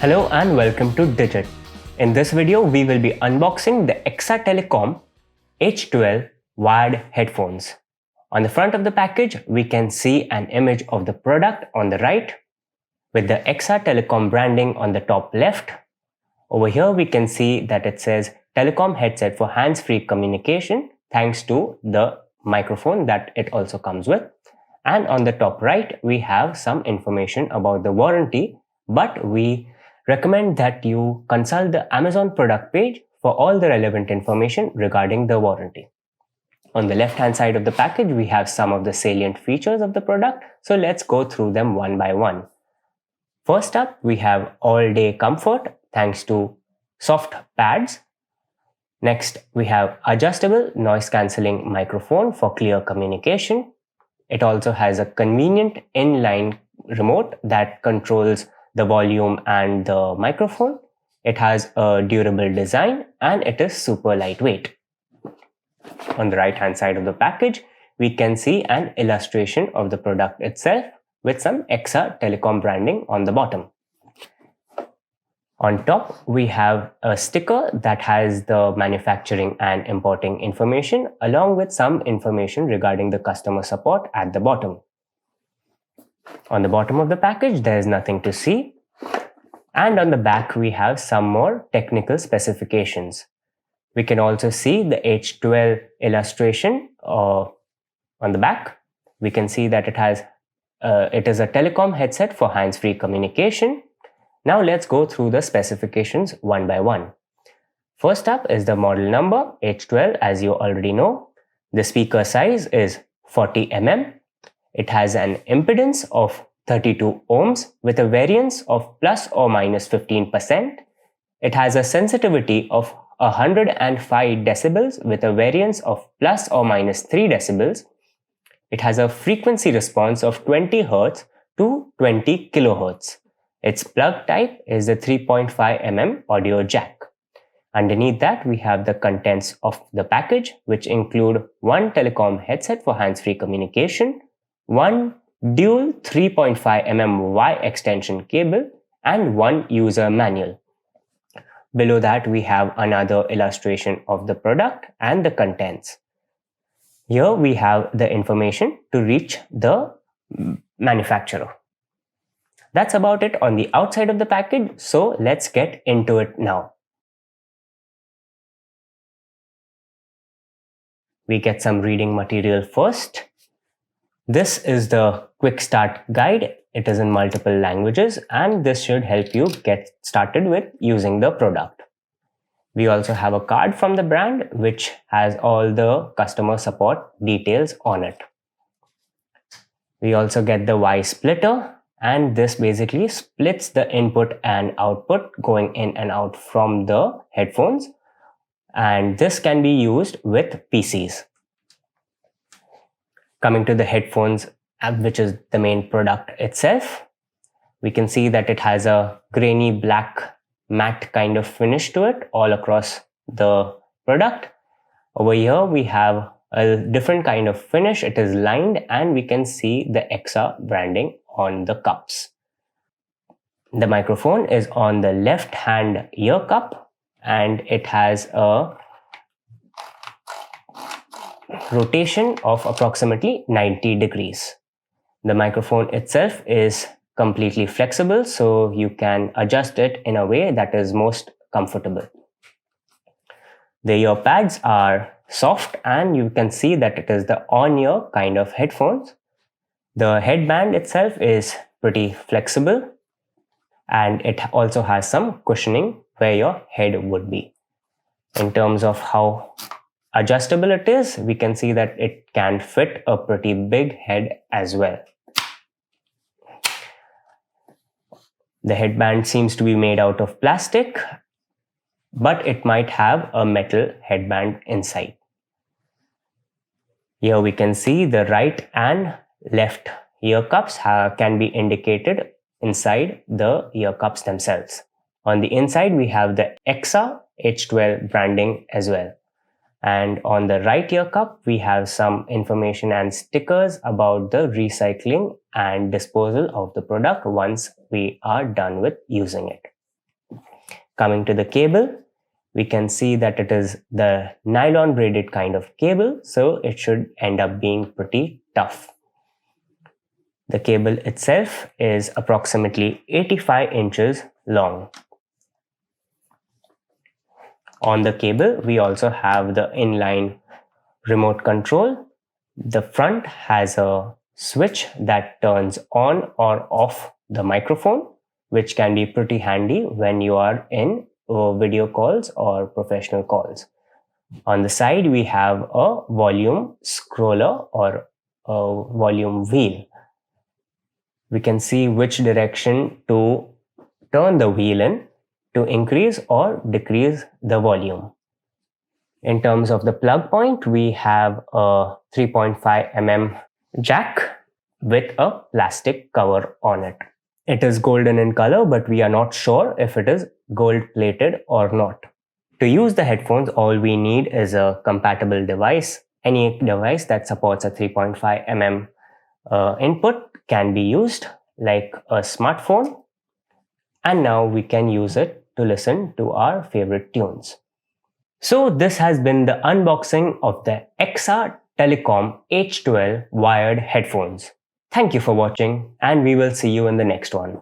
Hello and welcome to Digit. In this video, we will be unboxing the Eksa Telecom H12 wired headphones. On the front of the package, we can see an image of the product on the right with the Eksa Telecom branding on the top left. Over here, we can see that it says Telecom headset for hands-free communication thanks to the microphone that it also comes with. And on the top right, we have some information about the warranty, but we recommend that you consult the Amazon product page for all the relevant information regarding the warranty. On the left hand side of the package, we have some of the salient features of the product, so let's go through them one by one. First up, we have all-day comfort thanks to soft pads. Next, we have adjustable noise-cancelling microphone for clear communication. It also has a convenient inline remote that controls the volume and the microphone. It has a durable design and it is super lightweight. On the right hand side of the package, we can see an illustration of the product itself with some Eksa Telecom branding on the bottom. On top, we have a sticker that has the manufacturing and importing information along with some information regarding the customer support at the bottom. On the bottom of the package, there is nothing to see. And on the back, we have some more technical specifications. We can also see the H12 illustration on the back. We can see that it is a telecom headset for hands-free communication. Now let's go through the specifications one by one. First up is the model number H12, as you already know. The speaker size is 40 mm. It has an impedance of 32 ohms with a variance of plus or minus 15%. It has a sensitivity of 105 decibels with a variance of plus or minus 3 decibels. It has a frequency response of 20 Hz to 20 kHz. Its plug type is the 3.5 mm audio jack. Underneath that, we have the contents of the package, which include one telecom headset for hands-free communication, one dual 3.5 mm Y extension cable, and one user manual. Below that, we have another illustration of the product and the contents. Here we have the information to reach the manufacturer. That's about it on the outside of the package, so let's get into it now. We get some reading material first. This is the quick start guide. It is in multiple languages and this should help you get started with using the product. We also have a card from the brand which has all the customer support details on it. We also get the Y splitter, and this basically splits the input and output going in and out from the headphones, and this can be used with PCs. Coming to the headphones, which is the main product itself, we can see that it has a grainy black matte kind of finish to it all across the product. Over here we have a different kind of finish. It is lined and we can see the Eksa branding on the cups. The microphone is on the left hand ear cup and it has a rotation of approximately 90 degrees. The microphone itself is completely flexible, so you can adjust it in a way that is most comfortable. The ear pads are soft and you can see that it is the on-ear kind of headphones. The headband itself is pretty flexible and it also has some cushioning where your head would be. In terms of how adjustable it is, we can see that it can fit a pretty big head as well. The headband seems to be made out of plastic, but it might have a metal headband inside. Here we can see the right and left ear cups can be indicated inside the ear cups themselves. On the inside, we have the Eksa H12 branding as well. And on the right ear cup, we have some information and stickers about the recycling and disposal of the product once we are done with using it. Coming to the cable, we can see that it is the nylon braided kind of cable, so it should end up being pretty tough. The cable itself is approximately 85 inches long. On the cable, we also have the inline remote control. The front has a switch that turns on or off the microphone, which can be pretty handy when you are in video calls or professional calls. On the side, we have a volume scroller or a volume wheel. We can see which direction to turn the wheel in to increase or decrease the volume. In terms of the plug point, we have a 3.5 mm jack with a plastic cover on it. It is golden in color, but we are not sure if it is gold plated or not. To use the headphones, all we need is a compatible device. Any device that supports a 3.5 mm input can be used, like a smartphone. And now we can use it to listen to our favorite tunes. So this has been the unboxing of the Eksa Telecom H12 wired headphones. Thank you for watching, and we will see you in the next one.